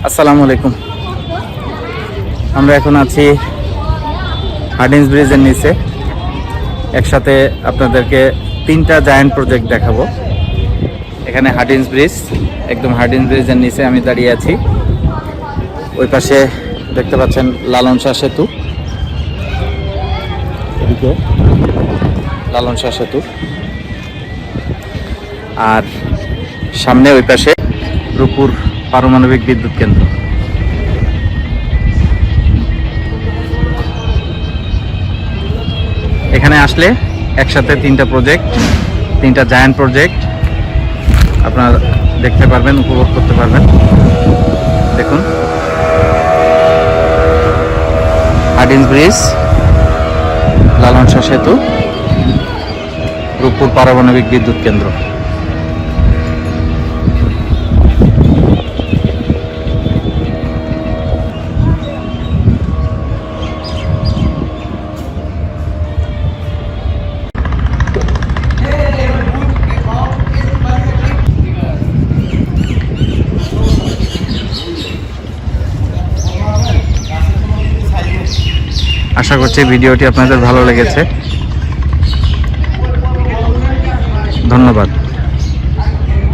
আসসালামু আলাইকুম। আমরা এখন আছি হার্ডিঞ্জ ব্রিজের নিচে। একসাথে আপনাদেরকে 3টা জায়ান্ট প্রজেক্ট দেখাবো। এখানে হার্ডিঞ্জ ব্রিজ, একদম হার্ডিঞ্জ ব্রিজের নিচে আমি দাঁড়িয়ে আছি। ওই পাশে দেখতে পাচ্ছেন লালন শাহ সেতু, এদিকে লালন শাহ সেতু, আর সামনে ওই পাশে রূপপুর পারমাণবিক বিদ্যুৎ কেন্দ্র। এখানে আসলে একসাথে 3টা প্রজেক্ট, 3টা জায়ান্ট প্রজেক্ট আপনারা দেখতে পারবেন, উপভোগ করতে পারবেন। দেখুন, হার্ডিঞ্জ ব্রিজ, লালন শাহ সেতু, রূপপুর পারমাণবিক বিদ্যুৎ কেন্দ্র। আশা করছি ভিডিওটি আপনাদের ভালো লেগেছে। ধন্যবাদ।